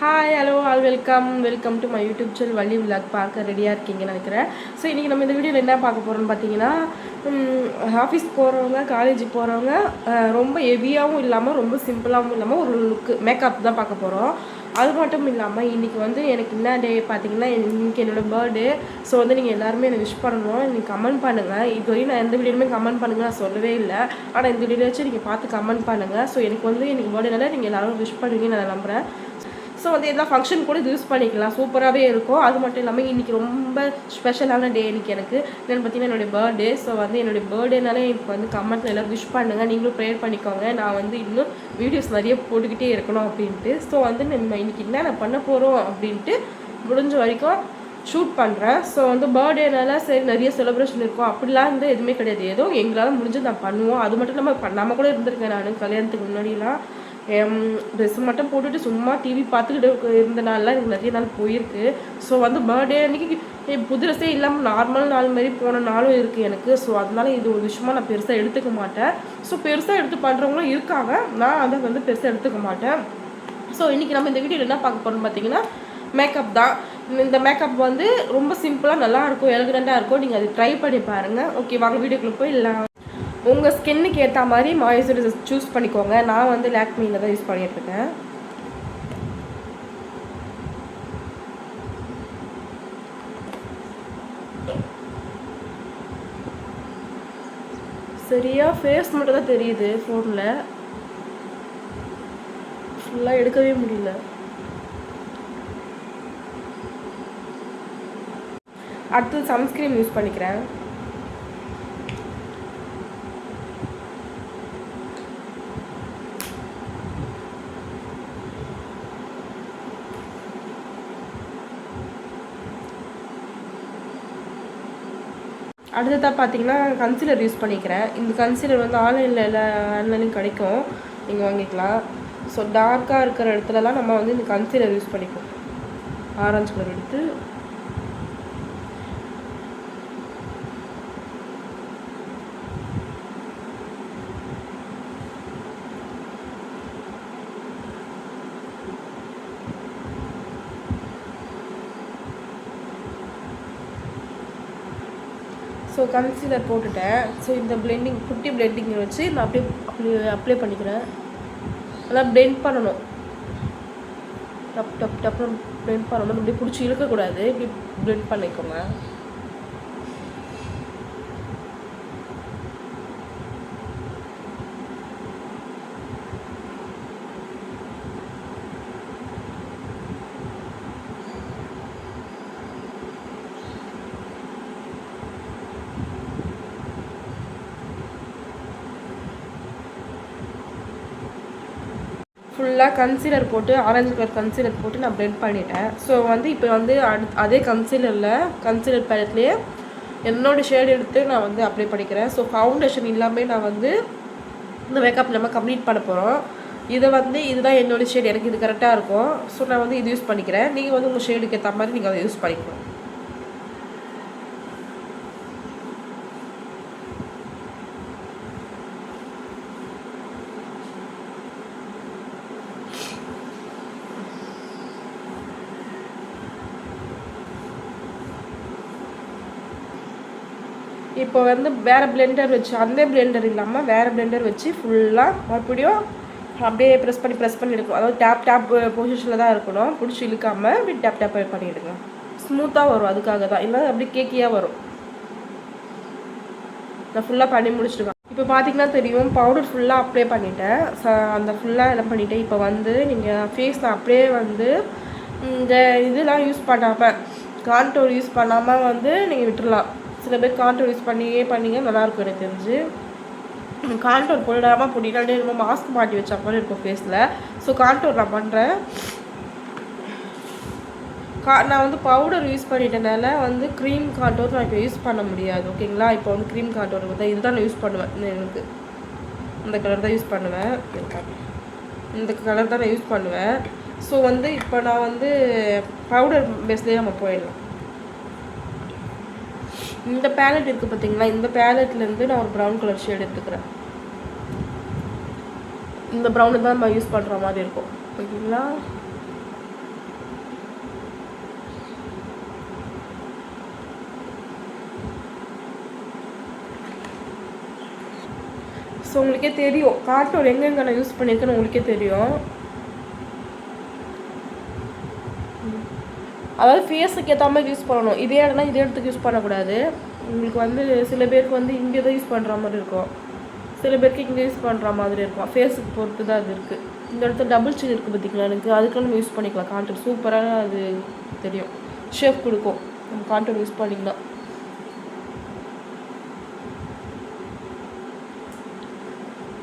Hi hello all welcome to my YouTube channel Valli vlog. பார்க்க ரெடியாக இருக்கீங்கன்னு நினைக்கிறேன். ஸோ இன்றைக்கி நம்ம இந்த வீடியோவில் என்ன பார்க்க போகிறோம்னு பார்த்தீங்கன்னா, ஆஃபீஸ் போகிறவங்க, காலேஜ் போகிறவங்க ரொம்ப ஹெவியாகவும் இல்லாமல் ரொம்ப சிம்பிளாகவும் இல்லாமல் ஒரு லுக்கு மேக்கப் தான் பார்க்க போகிறோம். அது மட்டும் இல்லாமல் இன்றைக்கி வந்து எனக்கு என்ன டே பார்த்தீங்கன்னா, இன்றைக்கி என்னோடய பர்த்டே. ஸோ வந்து நீங்கள் எல்லாருமே என்னை விஷ் பண்ணணும். நீங்கள் கமெண்ட் பண்ணுங்கள். இதுவரையும் நான் எந்த வீடியோலுமே கமெண்ட் பண்ணுங்கள் நான் சொல்லவே இல்லை. ஆனால் இந்த வீடியோ வச்சு நீங்கள் பார்த்து கமெண்ட் பண்ணுங்கள். ஸோ எனக்கு வந்து இன்றைக்கி பர்த்டேனால நீங்கள் எல்லோரும் விஷ் பண்ணுவீங்கன்னு நான் நம்புகிறேன். ஸோ வந்து எல்லாம் ஃபங்க்ஷன் கூட யூஸ் பண்ணிக்கலாம், சூப்பராகவே இருக்கும். அது மட்டும் இல்லாமல் இன்றைக்கி ரொம்ப ஸ்பெஷலான டே இன்றைக்கி எனக்கு என்னென்னு பார்த்தீங்கன்னா என்னுடைய பர்த்டே. ஸோ வந்து என்னுடைய பர்த்டேனாலே எனக்கு வந்து கமெண்ட்டில் எல்லோரும் விஷ் பண்ணுங்கள், நீங்களும் ப்ரேயர் பண்ணிக்கோங்க. நான் வந்து இன்னும் வீடியோஸ் நிறைய போட்டுக்கிட்டே இருக்கணும் அப்படின்ட்டு. ஸோ வந்து நம்ம இன்றைக்கி என்ன பண்ண போகிறோம் அப்படின்ட்டு முடிஞ்ச வரைக்கும் ஷூட் பண்ணுறேன். ஸோ வந்து பர்த்டேனால சரி நிறைய செலிப்ரேஷன் இருக்கும் அப்படிலாம் வந்து எதுவுமே கிடையாது. ஏதோ எங்களால் முடிஞ்சு நான் பண்ணுவோம். அது மட்டும் இல்லாமல் பண்ணாமல் கூட இருந்திருக்கேன். நான் கல்யாணத்துக்கு முன்னாடிலாம் ட்ரெஸ் மட்டும் போட்டுட்டு சும்மா டிவி பார்த்துக்கிட்டு இருந்த நாள்லாம் எனக்கு நிறைய நாள் போயிருக்கு. ஸோ வந்து பர்த்டே அன்றைக்கி புது ட்ரெஸ்ஸே இல்லாமல் நார்மல் நாள் மாதிரி போன நாளும் இருக்குது எனக்கு. ஸோ அதனால இது ஒரு விஷயமா நான் பெருசாக எடுத்துக்க மாட்டேன். ஸோ பெருசாக எடுத்து பண்ணுறவங்களும் இருக்காங்க, நான் அதை வந்து பெருசாக எடுத்துக்க மாட்டேன். ஸோ இன்றைக்கி நம்ம இந்த வீடியோவில் என்ன பார்க்க போகிறோம்னு பார்த்தீங்கன்னா மேக்கப் தான். இந்த மேக்கப் வந்து ரொம்ப சிம்பிளாக நல்லாயிருக்கும், எலகண்ட்டாக இருக்கும். நீங்கள் அதை ட்ரை பண்ணி பாருங்கள். ஓகே, வாங்க வீடியோக்குள்ளே போய் இல்லை உங்கள் ஸ்கின்னுக்கு ஏற்ற மாதிரி மாய்ஸ்சரைசர் சூஸ் பண்ணிக்கோங்க. நான் வந்து லாக்மியில் தான் யூஸ் பண்ணிகிட்ருக்கேன். சரியா ஃபேஸ் மட்டும் தான் தெரியுது, ஃபோனில் ஃபுல்லாக எடுக்கவே முடியல. அடுத்து சன்ஸ்க்ரீன் யூஸ் பண்ணிக்கிறேன். அடுத்ததாக பார்த்தீங்கன்னா கன்சீலர் யூஸ் பண்ணிக்கிறேன். இந்த கன்சீலர் வந்து ஆன்லைன்லையும் கிடைக்கும், நீங்கள் வாங்கிக்கலாம். ஸோ டார்க்காக இருக்கிற இடத்துலலாம் நம்ம வந்து இந்த கன்சீலர் யூஸ் பண்ணிப்போம். ஆரஞ்சு கலர் எடுத்து ஸோ கன்சீலர் போட்டுட்டேன். ஸோ இந்த பிளெண்டிங் குட்டி பிளெண்டிங் வச்சு நான் அப்ளை பண்ணிக்கிறேன். நல்லா பிளெண்ட் பண்ணணும், டப்னு பிளெண்ட் பண்ணணும். இப்படி பிடிச்சி இழுக்கக்கூடாது, இப்படி பிளெண்ட் பண்ணிக்கோங்க. ஃபுல்லாக கன்சீலர் போட்டு ஆரஞ்சு கலர் கன்சீலர் போட்டு நான் பிளெண்ட் பண்ணிட்டேன். ஸோ வந்து இப்போ வந்து அதே கன்சீலர் பேலட்லேயே என்னோடய ஷேட் எடுத்து நான் வந்து அப்ளை பண்ணிக்கிறேன். ஸோ ஃபவுண்டேஷன் இல்லாமல் நான் வந்து இந்த மேக்கப் நம்ம கம்ப்ளீட் பண்ண போகிறோம். இதை வந்து இதுதான் என்னோடய ஷேட், எனக்கு இது கரெக்டாக இருக்கும். ஸோ நான் வந்து இது யூஸ் பண்ணிக்கிறேன். நீங்கள் வந்து உங்கள் ஷேடுக்கு ஏற்ற மாதிரி நீங்கள் அதை யூஸ் பண்ணிக்கணும். இப்போ வந்து வேறு பிளெண்டர் வச்சு, அந்த பிளெண்டர் இல்லாமல் வேறு பிளெண்டர் வச்சு ஃபுல்லாக மறுபடியும் அப்படியே ப்ரெஸ் பண்ணி எடுக்கணும். அதாவது டேப் பொசிஷனில் தான் இருக்கணும், பிடிச்சி இழுக்காமல் அப்படி டேப் பண்ணிவிடுங்க. ஸ்மூத்தாக வரும், அதுக்காக தான். இல்லை அப்படி கேக்கியாக வரும். நான் ஃபுல்லாக பண்ணி முடிச்சுடுவேன். இப்போ பார்த்தீங்கன்னா தெரியும், பவுடர் ஃபுல்லாக அப்ளை பண்ணிவிட்டேன். அந்த ஃபுல்லாக எல்லாம் பண்ணிவிட்டேன். இப்போ வந்து நீங்கள் ஃபேஸில் அப்படியே வந்து இந்த இதெல்லாம் யூஸ் பண்ணாமல், கான்டோர் யூஸ் பண்ணாமல் வந்து நீங்கள் விட்டுடலாம். சில பேர் கான்டோர் யூஸ் பண்ணிங்க நல்லாயிருக்கும். எனக்கு தெரிஞ்சு கான்டோர் போடாமல் போட்டிங்கன்னா ரொம்ப மாஸ்க் மாட்டி வச்சா மாதிரி இருக்கும் ஃபேஸில். ஸோ கான்டோர் நான் பண்ணுறேன். நான் வந்து பவுடர் யூஸ் பண்ணிட்டனால வந்து க்ரீம் கான்டோர் நான் இப்போ யூஸ் பண்ண முடியாது. ஓகேங்களா, இப்போ வந்து க்ரீம் கான்டோர் வந்து இதுதான் நான் யூஸ் பண்ணுவேன். எனக்கு இந்த கலர் தான் யூஸ் பண்ணுவேன். இந்த கலர் தான் நான் யூஸ் பண்ணுவேன். ஸோ வந்து இப்போ நான் வந்து பவுடர் பேஸ்லேயே நம்ம போயிடலாம். இந்த பேலட் இருக்குது பார்த்தீங்களா, இந்த பேலட்லேருந்து நான் ஒரு ப்ரௌன் கலர் ஷேட் எடுத்துக்கிறேன். இந்த ப்ரௌனு தான் நம்ம யூஸ் பண்ணுற மாதிரி இருக்கும். ஓகேங்களா, உங்களுக்கே தெரியும் கான்டோர் எங்கெங்கே நான் யூஸ் பண்ணியிருக்கேன்னு உங்களுக்கே தெரியும். அதாவது ஃபேஸுக்கு ஏற்ற மாதிரி யூஸ் பண்ணணும். இதே இடம்னா இதே இடத்துக்கு யூஸ் பண்ணக்கூடாது. உங்களுக்கு வந்து சில பேருக்கு வந்து இங்கே தான் யூஸ் பண்ணுற மாதிரி இருக்கும், சில பேருக்கு இங்கே யூஸ் பண்ணுற மாதிரி இருக்கும். ஃபேஸுக்கு பொறுத்து தான் அது இருக்குது. இந்த இடத்துல டபுள் சின் இருக்குது பார்த்திங்களா, எனக்கு அதுக்கு நம்ம யூஸ் பண்ணிக்கலாம். கான்டோர் சூப்பராக அது தெரியும், ஷேப் கொடுக்கும் நம்ம கான்டோர் யூஸ் பண்ணிக்கலாம்.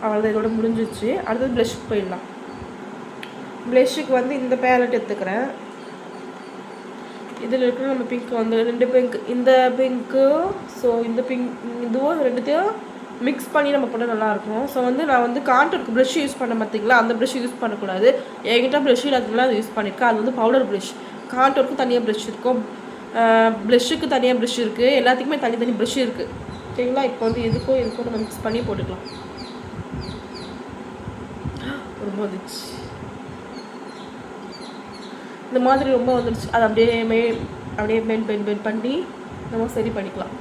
அவ்வளோதான், இதோட முடிஞ்சிச்சு. அடுத்தது ப்ளஷ்ஷுக்கு போயிடலாம். ப்ளஷ்ஷுக்கு வந்து இந்த பேலட் எடுத்துக்கிறேன். இதில் இருக்கிற நம்ம பிங்க் வந்து 2 பிங்க், இந்த பிங்க்கு, ஸோ இந்த பிங்க் இதுவும் ரெண்டுத்தையும் மிக்ஸ் பண்ணி நம்ம போட்டால் நல்லாயிருக்கும். ஸோ வந்து நான் வந்து கான்டோருக்கு ப்ரஷ் யூஸ் பண்ண பார்த்திங்களா, அந்த ப்ரஷ் யூஸ் பண்ணக்கூடாது. என்கிட்ட ப்ரஷ் இல்லாததுலாம் அதை யூஸ் பண்ணியிருக்கேன். அது வந்து பவுடர் ப்ரஷ். கான்டோருக்கு தனியாக ப்ரஷ் இருக்கும், ப்ளஷ்ஷுக்கு தனியாக ப்ரஷ் இருக்குது, எல்லாத்துக்குமே தனி ப்ரஷ் இருக்குது. சரிங்களா? இப்போ வந்து எதுக்கும் நம்ம மிக்ஸ் பண்ணி போட்டுக்கலாம். ரொம்ப வந்துச்சு, இந்த மாதிரி ரொம்ப வந்துடுச்சு. அதை அப்படியே பெண்ட் பண்ணி நம்ம சரி பண்ணிக்கலாம்.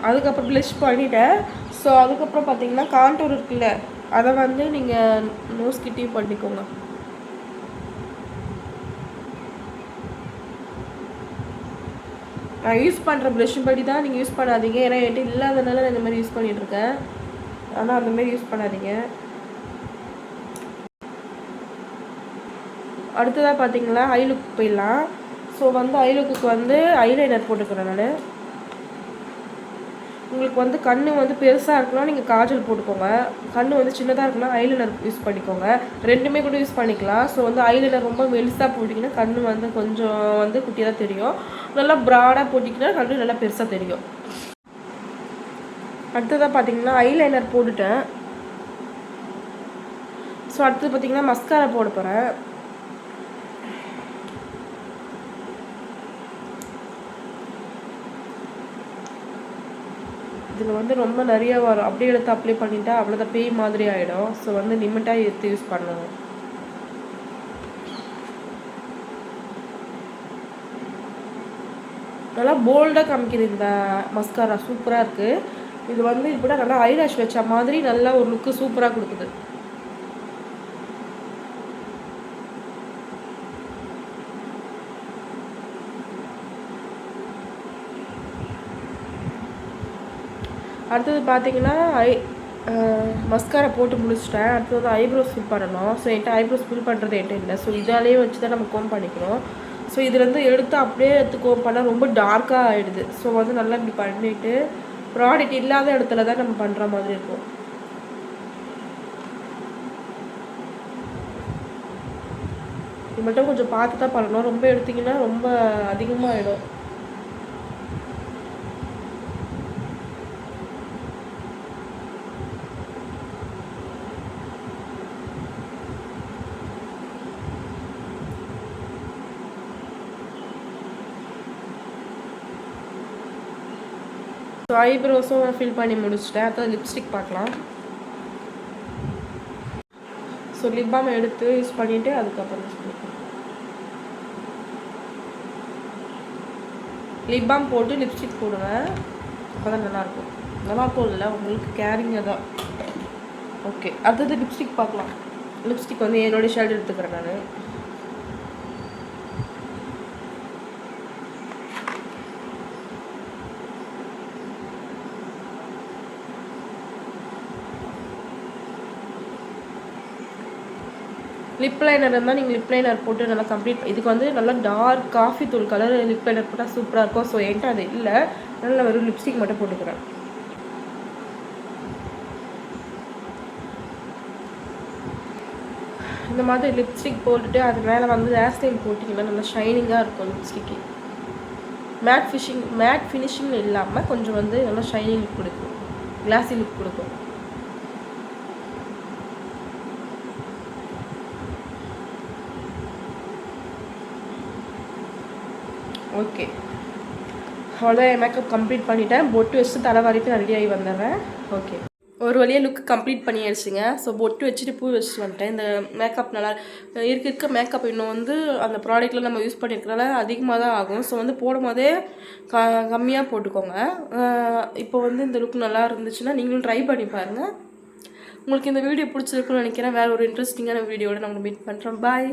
அதுக்கப்புறம் ப்ளஷ் பண்ணிட்டேன். ஸோ அதுக்கப்புறம் பார்த்தீங்கன்னா கான்டோர் இருக்குல்ல, அதை வந்து நீங்கள் நோஸ்கிட்டையும் பண்ணிக்கோங்க. நான் யூஸ் பண்ணுற ப்ரஷ் படி தான் நீங்கள் யூஸ் பண்ணாதீங்க. ஏன்னா என்கிட்ட இல்லாதனால நான் இந்த மாதிரி யூஸ் பண்ணிகிட்ருக்கேன். ஆனால் அந்தமாரி யூஸ் பண்ணாதீங்க. அடுத்ததாக பார்த்தீங்கன்னா ஐ லுக் போயிடலாம். ஸோ வந்து ஐ லுக்கு வந்து ஐலைனர் போட்டுக்கிறேன் நான். உங்களுக்கு வந்து கண் வந்து பெருசாக இருக்குன்னா நீங்கள் காஜல் போட்டுக்கோங்க, கண் வந்து சின்னதாக இருக்குன்னா ஐலைனர் யூஸ் பண்ணிக்கோங்க. ரெண்டுமே கூட யூஸ் பண்ணிக்கலாம். ஸோ வந்து ஐலைனர் ரொம்ப மெலிசாக போட்டிங்கன்னா கண் வந்து கொஞ்சம் வந்து குட்டியாக தெரியும், நல்லா ப்ராடாக போட்டிங்கன்னா கண் நல்லா பெருசாக தெரியும். அடுத்ததாக பார்த்தீங்கன்னா ஐலைனர் போட்டுட்டேன். ஸோ அடுத்தது பார்த்தீங்கன்னா மஸ்காரா போட போகிறேன். இதில் வந்து ரொம்ப நிறைய வரும், அப்படியே எடுத்து அப்ளை பண்ணிட்டா அவ்வளோதான் பேய் மாதிரி ஆகிடும். ஸோ வந்து லிமிட்டாக எடுத்து யூஸ் பண்ணணும். நல்லா போல்டாக காமிக்குது இந்த மஸ்காரா, சூப்பராக இருக்குது. இது வந்து இப்படி நல்லா ஐலாஷ் வச்ச மாதிரி நல்லா ஒரு லுக்கு சூப்பராக கொடுக்குது. அடுத்தது பார்த்தீங்கன்னா மஸ்காரா போட்டு முடிச்சிட்டேன். அடுத்தது வந்து ஐப்ரோஸ் ஃபில் பண்ணணும். ஸோ என்கிட்ட ஐப்ரோஸ் ஃபில் பண்ணுறது என்கிட்ட இல்லை. ஸோ இதாலேயே வச்சு தான் நம்ம கோம் பண்ணிக்கணும். ஸோ இதுலேருந்து எடுத்து அப்படியே எடுத்து கோம் பண்ணால் ரொம்ப டார்க்காக ஆகிடுது. ஸோ வந்து நல்லா இப்படி பண்ணிவிட்டு ப்ராடக்ட் இல்லாத இடத்துல தான் நம்ம பண்ணுற மாதிரி இருக்கும். இது மட்டும் கொஞ்சம் பார்த்து தான் பண்ணணும், ரொம்ப எடுத்திங்கன்னா ரொம்ப அதிகமாக ஆகிடும். ஸோ ஐப்ரோஸும் ஃபில் பண்ணி முடிச்சிட்டேன். அடுத்தது லிப்ஸ்டிக் பார்க்கலாம். ஸோ லிப் பாம் எடுத்து யூஸ் பண்ணிவிட்டு அதுக்கப்புறம் யூஸ் பண்ணிக்கலாம். லிப் பாம் போட்டு லிப்ஸ்டிக் போடுங்க, அப்போ தான் நல்லாயிருக்கும். நல்லாயிருக்கும் இல்லை உங்களுக்கு கேரிங்க தான். ஓகே, அடுத்தது லிப்ஸ்டிக் பார்க்கலாம். லிப்ஸ்டிக் வந்து என்னோடய ஷேட் எடுத்துக்கிறேன் நான். லிப் லைனர் இருந்தால் நீங்கள் லிப் லைனர் போட்டு நல்லா கம்ப்ளீட். இதுக்கு வந்து நல்லா டார்க் காஃபி தூள் கலர் லிப் லைனர் போட்டால் சூப்பராக இருக்கும். ஸோ என்கிட்ட அது இல்லை, அதனால் வெறும் லிப்ஸ்டிக் மட்டும் போட்டுக்கிறேன். இந்த மாதிரி லிப்ஸ்டிக் போட்டுட்டு அது மேலே வந்து வேஸ்லைன் போட்டிங்கன்னா நல்லா ஷைனிங்காக இருக்கும் லிப்ஸ்டிக்கு. மேட் ஃபினிஷிங் இல்லாமல் கொஞ்சம் வந்து நல்லா ஷைனிங் லுக் கொடுக்கும், கிளாஸி லுக் கொடுக்கும். ஓகே, அவ்வளோதான். மேக்கப் கம்ப்ளீட் பண்ணிவிட்டேன். பொட்டு வச்சு தலை வரைக்கும் ரெடி ஆகி வந்துடுறேன். ஓகே ஒரு வழியாக லுக் கம்ப்ளீட் பண்ணியாச்சுங்க. ஸோ பொட்டு வச்சுட்டு பூ வச்சுட்டு வந்துட்டேன். இந்த மேக்கப் நல்லா இருக்க மேக்கப் இன்னும் வந்து அந்த ப்ராடக்ட்டில் நம்ம யூஸ் பண்ணியிருக்கிறனால அதிகமாக தான் ஆகும். ஸோ வந்து போடும்போதே கம்மியாக போட்டுக்கோங்க. இப்போ வந்து இந்த லுக் நல்லா இருந்துச்சுன்னா நீங்களும் ட்ரை பண்ணி பாருங்கள். உங்களுக்கு இந்த வீடியோ பிடிச்சிருக்குன்னு நினைக்கிறேன். வேறு ஒரு இன்ட்ரெஸ்டிங்கான வீடியோட நான் மீட் பண்ணுறேன். பாய்.